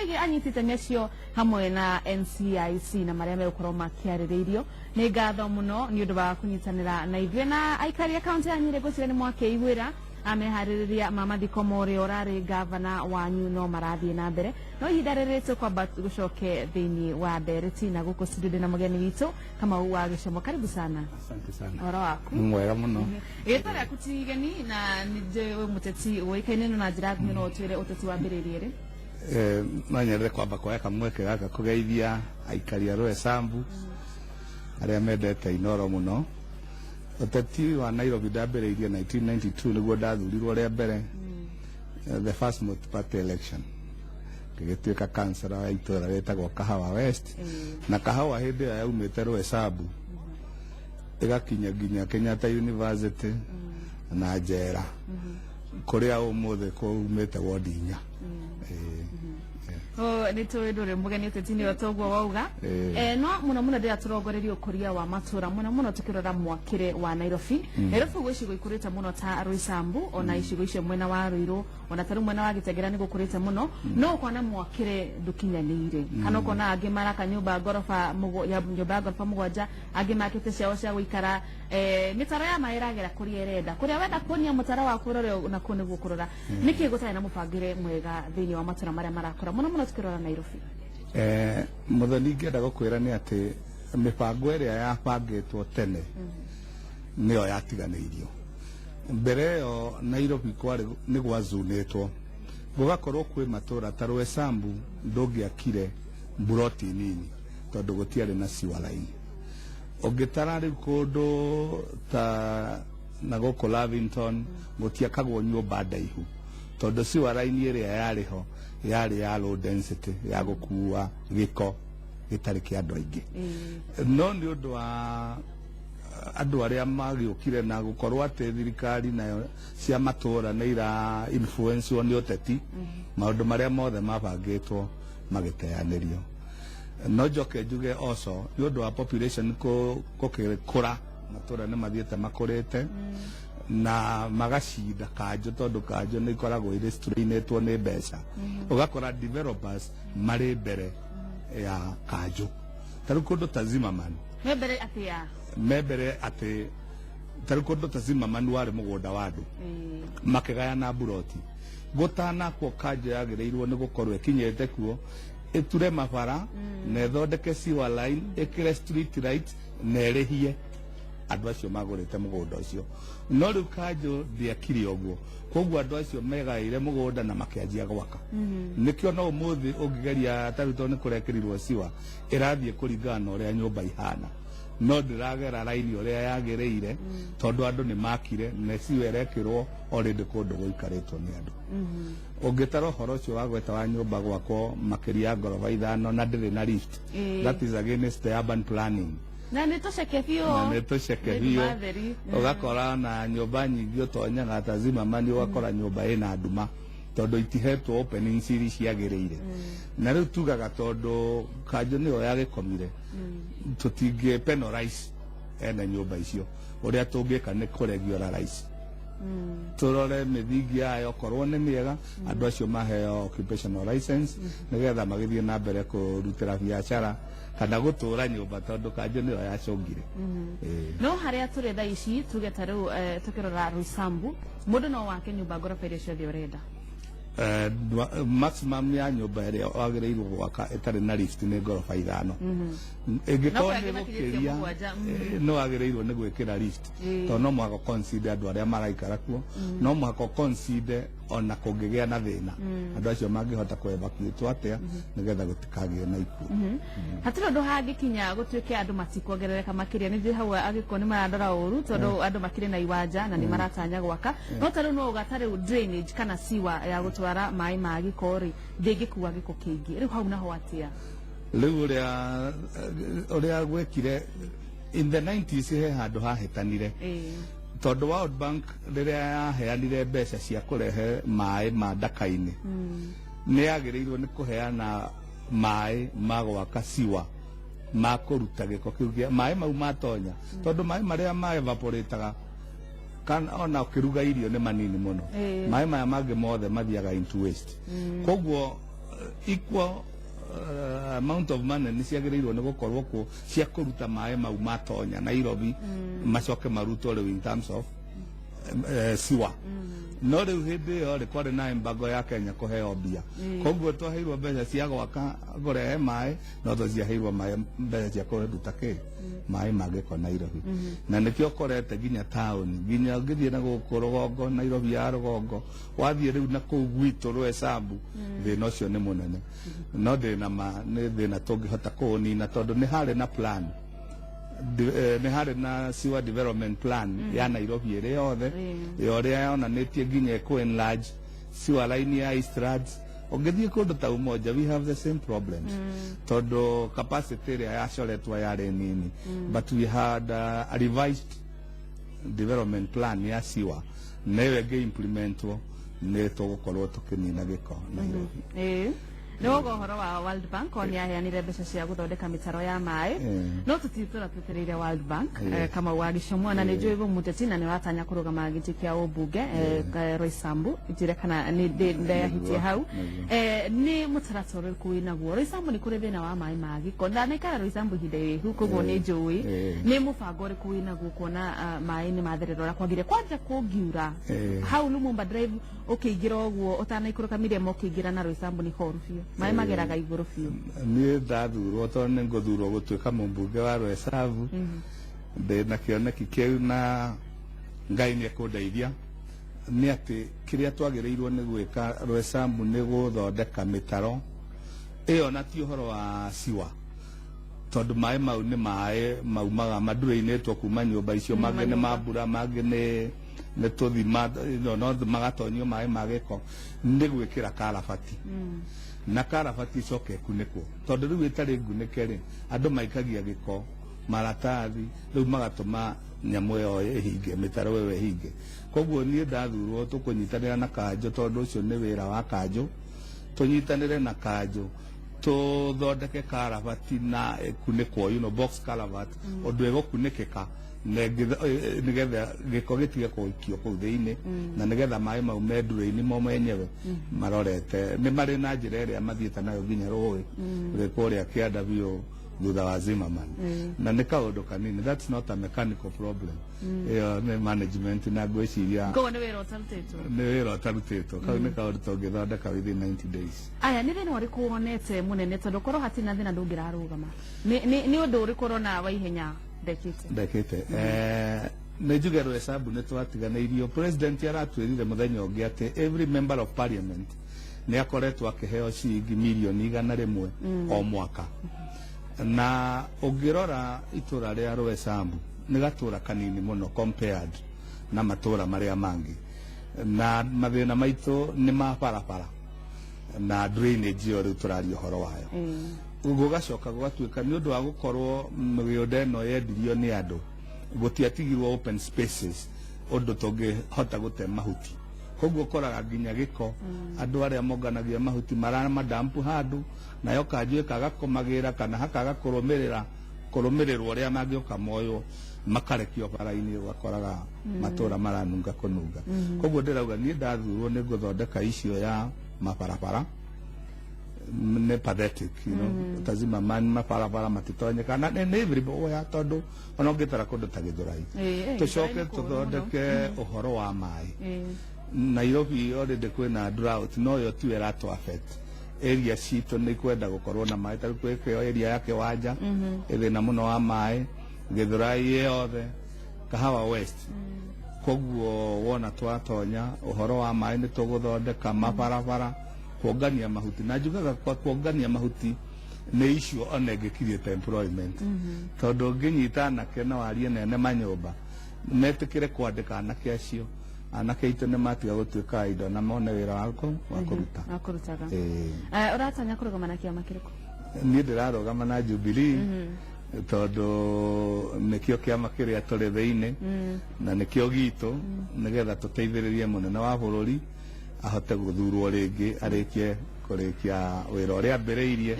ege anyitite mecio hamwe na NCIC na maria megukorwo makiaririirio ni ngatho muno ni undu wa kunyitanira na ithuĩ na aikari akaunti ya Nyĩrĩ gwĩciria ni mwakeiguĩra amehariria Mathiko Mori orari gavana wanyu no marathie na mbere no ihinda rĩrĩ kwamba gucoke thĩinĩ wa ndereti na gũkũ studio na mũgeni witũ Kamau wa Gĩcomo. Karibu sana. Asante sana. Ora waku mwega muno. Gĩtara yaku tigeni na nije mũteti ũikaine na njĩra nguhĩ no ũtwĩre ũteti wa mbĩrĩrie rĩ. No nyende kwamba kuoya kamweke gaka kũgeithia aikari a Roysambu arĩa mendete Inooro muno. Ũteti wa Nairobi ndambĩrĩirie 1992 nĩguo ndathurirwo rĩa mbere the first multi-party election. Ngĩgĩtuĩka councillor wa itũũra rĩtagwo Kahawa West na Kahawa hĩndĩ ĩyo yaumĩte Roysambu ĩgakinya nginya Kenyatta University na njera kũrĩa ũmũthĩ kũumĩte ward 4. Ni tuwe ndure mugeni ũteti-inĩ otogwo wauga no muno ndĩra tũrongoreria ũkũria wa matũra muno tukirora mwakire wa Nairobi. Nairobi gwĩcigo ikurĩte muno ta Roysambu ona icigo icio mwena wa Ruiru ona taru mwena wa Gĩtengera nĩ gũkũrĩte muno no kwana mwakire ndukinyanĩire kana kona angĩ maraka nyũmba ngorofa mũgwanja angĩ makĩte ciao cia gũikara mĩtaro ya maĩ ĩragera kũrĩa ĩrenda kũrĩa wenda kuonia mũtaro wa kũrora na kũ nĩguo kũrora nĩkĩ gũtarĩ na mũbangĩre mwega thĩinĩ wa matũra marĩa marakũra muno tukirora Nairobi. Muthoni ngĩenda gũkwĩra nĩ atĩ mĩbango ĩrĩa yabangĩtwo tene nĩyo yatiganĩirio. Mbere ĩyo Nairobi nĩ gwazunĩtwo gũgakorwo kwĩ matũra ta Roysambu ndũngĩakire mburoti nini tondũ gũtiarĩ na sewer line. Ũngĩtara rĩu kũndũ ta na gũkũ Lavington gũtiakagwo nyũmba ndaihu tondũ sewer line ĩrĩa yarĩho yari ya low density ya gũkua gĩko gĩtarĩ kĩa andũ aingĩ. No nĩ ũndũ wa andũ arĩa magĩũkire na gũkorwo atĩ thirikari nayo cia matũra nĩ ira influence nĩ ũteti maũndũ marĩa mothe mabangĩtwo magĩteanĩrio. No njoke njuge also nĩ ũndũ wa population gũkũra matũra nĩ mathiĩte makũrĩte na magacinda kanjũ tondũ kanjũ nĩ ikoragwo irĩ strainĩtwo nĩ mbeca. Ũgakora developers marĩ mbere ya kanjũ. Tarĩu kũndũ ta Zimmerman membere atĩ tarĩu kũndũ ta Zimmerman warĩ mũgũnda wa andũ makĩgayana mburoti gũtanakwo kanjũ yagĩrĩirwo nĩ gũkorwo ĩkinyĩte kuo ĩture mabara na ĩthondeke sewer line ĩkĩre street light na ĩrĩhie andũ acio magũrĩte mũgũnda ũcio. No rĩu kanjũ ndĩakire ũguo koguo andũ acio megaĩire mũgũnda na makĩanjia gwaka. Nĩkĩo no ũmũthĩ ũngĩgeria tarĩu tondũ nĩ kũrekĩrirwo sewer ĩrathiĩ kũringana na ũrĩa nyũmba ihana no ndĩragera raini ũrĩa yagĩrĩire tondũ andũ nĩ makire na sewer ĩrekĩrwo already kũndũ gũikarĩtwo nĩ andũ. Ũngĩtara ũhoro ũcio wa gweta wa nyũmba gwakwo makĩria ya ngoroba 5 na ndĩrĩ na lift that is against the urban planning. Na nĩtũceke biũ ũgakora na nyũmba nyingĩ ũtonyaga ta Zimmerman ũgakora nyũmba ĩna nduma tondũ itihetwo openings iria ciagĩrĩire. Na rĩu tugaga tondũ kanjũ nĩyo yagĩkomire tũtingĩ penalize ene nyũmba icio ũrĩa tũngĩka nĩ kũregularize tũrore mĩthingi yayo okorwo nĩ mĩega andũ acio maheo occupational license nĩgetha magĩthiĩ na mbere kũrutĩra biacara kana gũtũra nyũmba tondũ kanjũ nĩyo yacũngire. No harĩa tũrĩ thaa ici tuge ta rĩu tũkĩrora Roysambu mũndũ no wake nyũmba ngoroba iria ciothe ũrenda. Maximum ya nyũmba ĩrĩa wagĩrĩirwo gwaka ĩtarĩ na lift nĩ ngoroba 5. Ĩngĩkorwo nĩ gũkĩria no wagĩrĩirwo nĩ gwĩkĩra lift tondũ no mũhaka consider andũ arĩa maraikara kuo no mũhaka consider ona kũngĩgĩa na thĩna andũ acio mangĩhota kũevacuate atĩa nĩgetha gũtikagĩe na ikuũ. Hatirĩ ũndũ hangĩkinya gũtuĩke andũ matikuongerereka makĩria nĩ hau agĩkorwo nĩ marandora ũru tondũ andũ makĩrĩ na iwanja na nĩ maratanya gwaka no tarĩu no ũgatarĩ drainage kana sewer ya gũtwara maĩ ma gĩko rĩ ndĩngĩkua gĩko kĩingĩ rĩu hau naho atĩa. Rĩu ũrĩa gwekire in the 90s he handũ hahĩtanire tondũ World Bank rĩrĩa yaheanire mbeca cia kũrehe maĩ ma ndaka-inĩ nĩ yagĩrĩirwo nĩ kũheana maĩ ma gwaka sewer ma kũruta gĩko kĩu maĩ mau matonya tondũ maĩ marĩa ma evaporataga kana ona ũkĩruga irio nĩ manini mũno maĩ maya mangĩ mothe mathiaga into waste. Koguo equal amount of money ni ciagĩrĩirwo nĩ gũkorwo kuo cia kũruta maĩ mau matonya Nairobi macoke marutwo rĩu in terms of siwa no rĩu hĩndĩ ĩyo rĩ kwarĩ na embargo ya Kenya kũheo mbia koguo twaheirwo mbeca cia gwaka kũrehe maĩ no tũciaheirwo mbeca cia kũruta maĩ mangĩko Nairobi na nĩkĩo ũkorete nginya taũni nginya ũngĩthiĩ na gũkũ rũgongo Nairobi ya rũgongo wathiĩ rĩu na kũu gwitũ Rwesambu thĩna ũcio nĩ mũnene no nĩ thĩna tũngĩhota kũũnina tondũ nĩ harĩ na plan nĩ harĩ na sewer development plan ya Nairobi ĩrĩa yothe ĩrĩa yonanĩtie nginya enlarge sewer line ya Eastlands ũngĩthiĩ kũndũ ta Umoja we have the same problems tondũ capacity ĩrĩa yacoretwo yarĩ nini but we had a revised development plan ya sewer nayo ĩngĩ-implementwo nĩ tũgũkorwo tũkĩnina gĩko Nairobi no ũhoro wa World Bank oni aheanire mbeca cia gũthondeka mĩtaro ya maĩ no tũtitũra twetereire World Bank kama wagicomwa na nĩ njũĩ mũteti na nĩ watanya kũrũgama gĩtĩ kĩa ũmbunge Roysambu njire kana nĩ ndahitie hau nĩ mũtaratara ũrĩkũ wĩnaguo Roysambu nĩ kũrĩ thĩna wa maĩ ma gĩko ndaikara Roysambu ihinda rĩraihu koguo nĩ njũĩ nĩ mũbango ũrĩkũ wĩnaguo kuona maĩ nĩ matherera ũrĩa kwagĩrĩire kwanja kũngiura hau Lumumba Drive ũkĩingĩra ũguo ũtanaikũrũka Miriam ũkĩingĩra na Roysambu nĩ horu biũ maĩ mageraga igũrũ biũ niĩ ndathurwo tondũ nĩ ngũthurwo gũtuĩka mũmbunge wa Roysambu ndĩna kĩoneki kĩu na Ngai nĩ ekũndeithia nĩ atĩ kĩrĩa twagĩrĩirwo nĩ gwĩka Roysambu nĩ gũthondeka mĩtaro ĩyo na ti ũhoro wa siwa tondũ maĩ mau nĩ maĩ maumaga madurainĩtwo kuma nyũmba icio mangĩ nĩ mambura mangĩ nĩ tũthima no magatonyio maĩ ma gĩko nĩ gwĩkĩra karabati na karabati icoke kunĩkwo tondũ rĩu ĩtarĩ ngunĩke rĩ andũ maikagia gĩko maratathi rĩu magatũma nyamũ ĩyo ĩhinge mĩtaro ĩyo ĩhinge koguo niĩ ndathurwo tũkũnyitanĩra na Kanjũ tondũ ũcio nĩ wĩra wa Kanjũ tũnyitanĩre na Kanjũ tũthondeke karabati na kunĩkwo box caravat ũndũ ĩgũkunĩkĩka nĩgetha gĩko gĩtige gũikio kũu thĩinĩ na nĩgetha maĩ mau mendura-inĩ mo menyewe marorete nĩ marĩ na njĩra ĩrĩa mathiĩte nayo nginya rũĩ kũrĩa kĩanda biũ thutha wa Zimmerman na nĩ kaũndũ kanini that's not a mechanical problem ĩyo nĩ management na ngwĩciria nĩ wĩra ũtarutĩtwo kau nĩ kaũndũ tũngĩthondeka within 90 days aya nĩ thĩna ũrĩkũ wonete mũnene tondũ korwo hatirĩ na thĩna ndũngĩrarũgama nĩ ũndũ ũrĩkũ ũrona wa ihenya ndekĩte nĩ njuge Roysambu nĩ twatiganĩirio president aratwĩrire mũthenya ũngĩ atĩ every member of parliament nĩ akoretwo akĩheo ciringi mirioni 100 o mwaka na ũngĩrora itũra rĩa Roysambu nĩ gatũra kanini mũno compared na matũra marĩa mangĩ na mathĩna maitũ nĩ ma barabara na drainage ĩyo rĩu tũraria ũhoro wayo gũgacoka gũgatuĩka nĩ ũndũ wa gũkorwo mĩgũnda ĩno yendirio nĩ andũ gũtiatigirwo open spaces ũndũ tũngĩhota gũte mahuti koguo ũkoraga nginya gĩko andũ arĩa monganagia mahuti maramadampu handũ nayo Kanjũ ĩkagakomagĩra kana hakaga kũrũmĩrĩrwo ũrĩa mangĩũka moyo makarekio bara-inĩ ũgakoraga matũra maranunga kũnunga koguo ndĩrauga niĩ ndathurwo nĩ gũthondeka icio ya mabarabara nĩ pathetic tazima mabarabara matitonyeka na nĩ everywhere tondũ ona ũngĩtara kũndũ ta Gĩthũrai tũcoke tũthondeke ũhoro wa maĩ Nairobi already kwĩna drought no yo tiwe ĩratũ affect area citũ nĩ kwenda gũkorwo na maĩ tarĩ kwĩkĩo area ya Kĩwanja ĩthĩna mũno wa maĩ Gĩthũrai yothe Kahawa West koguo wona twatonya ũhoro wa maĩ nĩ tũgũthondeka mabarabara kuongania mahuti na njugaga kuongania mahuti nĩ icio ona ĩngĩkirie employment tondũ ũngĩnyita anake na warie nene manyũmba metĩkĩre kwandĩka anake acio anake aitũ nĩ matiga gũtuĩka indo na mone wĩra wa kũruta ũratanya kũrũgama na kĩama kĩrĩkũ niĩ ndĩrarũgama na Jubilee tondũ nĩkĩo kĩama kĩrĩa tũrĩ thĩinĩ na nĩkĩo gitũ nĩgetha tũteithĩrĩrie mũnene wa bũrũri ahote gũthurwo rĩngĩ arĩkie kũrĩkia wĩra ũrĩa ambĩrĩirie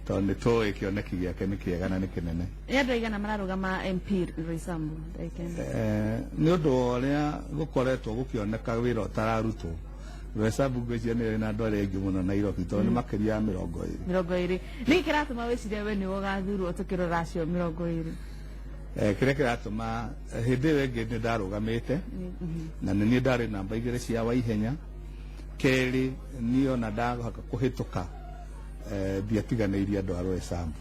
tondũ nĩ tũĩ kĩoneki gĩake nĩ kĩega na nĩ kĩnene andũ aigana mararũgama MP Roysambu nĩ ũndũ ũrĩa gũkoretwo gũkĩoneka wĩra ũtararutwo Roysambu ngwĩciria nĩ na andũ arĩa aingĩ mũno Nairobi tondũ nĩ makĩria ya 20. Nĩ kĩratũma wĩcirie we nĩwe ũgathurwo tũkĩrora acio 20? Kĩrĩa kĩratũma hĩndĩ ĩyo ĩngĩ nĩ ndarũgamĩte na nĩ niĩ ndarĩ namba 2 cia Waihenya. Kerĩ niĩ ona ndahaka kũhĩtũka ndiatiganĩirie andũ a Roysambu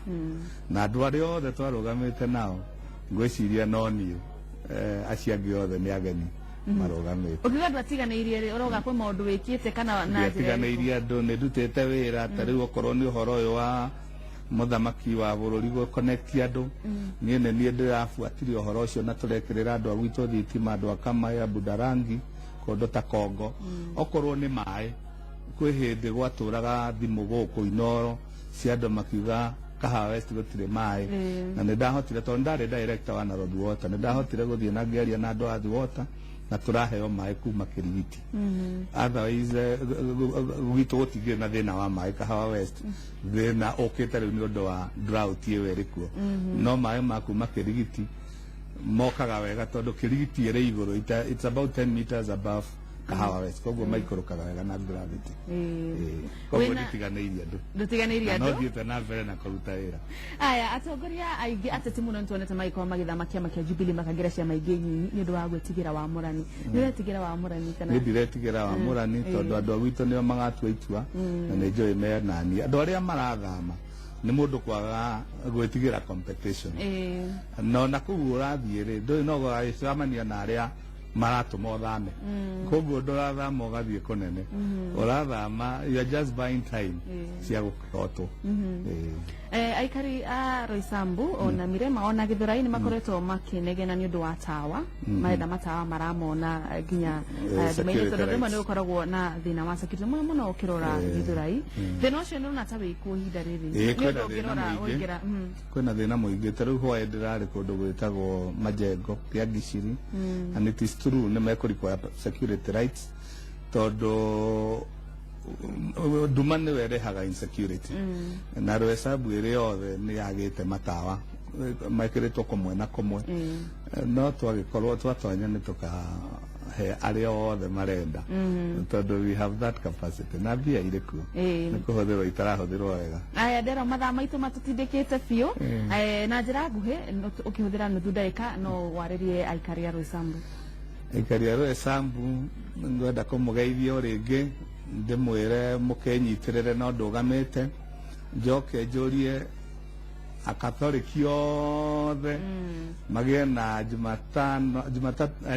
na andũ arĩa othe twarũgamĩte nao ngwĩciria no niĩ acio angĩ othe nĩ ageni marogamĩte. Ũkiuga ndwatiganĩirie rĩ ũroga kwĩ maũndũ wĩkĩte kana na ndiatiganĩirie andũ nĩ ndutĩte wĩra ta rĩu okorwo nĩ ũhoro ũyũ wa mũthamaki wa bũrũri gũ connect andũ niĩ nĩ niĩ ndĩrabuatire ũhoro ũcio na tũrekĩrĩra andũ a gwitũ thitima andũ a Kamaya Budarangi kũndũ ta Kongo okorwo nĩ maĩ kwĩ hĩndĩ gwatũraga thimũ gũkũ Inoro cia andũ makiuga Kahawa West gũtirĩ maĩ na nĩ ndahotire tondũ ndarĩ director wa Nairobi Water nĩ ndahotire gũthiĩ na ngĩaria na andũ a Water na tũraheo maĩ kuma Kĩrigiti. Otherwise gwitũ gũtigĩrĩ na thĩna wa maĩ Kahawa West thĩna ũkĩte rĩu nĩ ũndũ wa drought ĩyo ĩrĩ kuo no maĩ ma kuma Kĩrigiti mokaga wega tondũ Kĩrigiti ĩrĩ igũrũ it's about 10 meters above Kahawa West koguo maikũrũkaga wega na gravity. Koguo ndutiganĩirie andũ no thiĩte na mbere na kũruta wĩra. Aya atongoria aingĩ ateti mũno nĩtuonete magĩkorwo magĩthama kĩama kĩa Jubilee makagĩra ciama ingĩ nyinyi nĩ ũndũ wa gwĩtigĩra Wamũrani. Nĩ ũretigĩra Wamũrani kana? Nĩ ndiretigĩra Wamũrani tondũ andũ a gwitũ nĩo magatua itua na nĩ njũĩ menani. Andũ arĩa marathama nĩ mũndũ kwaga gwĩtigĩra competition. No na kũu ũrathiĩ rĩ ndũĩ no gũcemania na arĩa maratũma ũthame koguo ndũrathama ũgathiĩ kũnene ũrathama you are just buying time cia gũkotwo. Aikari a Roysambu ona Mirema ona Gĩthũrai nĩ makoretwo makĩnegena nĩ ũndũ wa tawa marenda matawa maramona nginya ndũmĩrĩri tondũ rĩmwe nĩ gũkoragwo na thĩna wa security mũno mũno ũkĩrora Gĩthũrai thĩna ũcio nĩ ũrona ta wĩkuo ihinda rĩrĩ kwĩna thĩna mũingĩ ta rĩu hwaĩ ndĩrarĩ kũndũ gwĩtagwo Majengo kĩa Giciri and it is true nĩ mekũrequire security rights tondũ nduma nĩwe ĩrehaga insecurity na Roysambu ĩrĩ yothe nĩ yagĩte matawa mekĩrĩtwo kũmwe na kũmwe no twagĩkorwo twatonya nĩ tũkahe arĩa othe marenda tondũ we have that capacity na mbia irĩ kuo nĩ kũhũthĩrwo itarahũthĩrwo wega. Aya ndero mathaa maitũ matũtindĩkĩte biũ na njĩra nguhĩ ũkĩhũthĩra nuthu ndagĩka no warĩrie aikari a Roysambu. Aikari a Roysambu ngwenda kũmũgeithia rĩngĩ ndĩmwĩre mũkenyitĩrĩre no ndũgamĩte njoke njũrie akatoriki othe magĩe na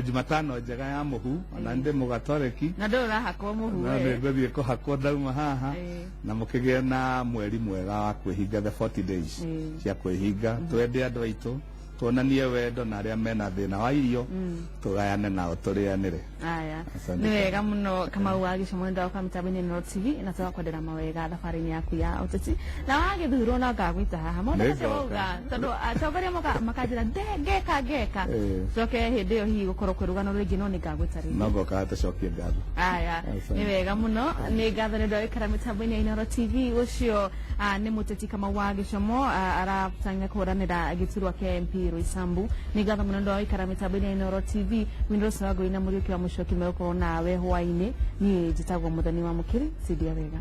Jumatano njega ya mũhu ona ndĩ mũgatoreki na ndũrahakwo mũhu na nĩngũthiĩ kũhakwo ndauma haha na mũkĩgĩe na mweri mwega wa kwĩhinga the 40 days cia kwĩhinga twende andũ aitũ tuonanie wendo na arĩa mena thĩna wa irio tũgayane nao tũrĩanĩre. Aya nĩ wega mũno Kamau wa Gĩcamũ nĩ kwa mĩtambo-inĩ Noro TV na tũgakwendera mawega thabarĩ-inĩ yaku ya ũteti na wagĩthurwo no ngagwĩta haha maũndũ macio wauga tondũ atongoria makanjĩra ngeka coke hĩndĩ ĩyo hihi gũkorwo kwĩ rũgano rũingĩ no nĩ ngagwĩta rĩngĩ no ngoka tũcokie ngatho. Aya nĩ wega mũno nĩ ngatho nĩ ndagĩkara mĩtambo-inĩ ya Noro TV ũcio nĩ mũteti Kamau wa Gĩcamũ aratanya kũhũranĩra gĩturwa kĩa MP Roysambu nĩ ngatho mũno ndagĩkara mĩtambo-inĩ ya Noro TV Windows wa Ngũi na Mũriũki wa Mũcoki megũkorwo nawe hwainĩ niĩ njĩtagwo Mũthoni wa Mũkĩri Cidia wega.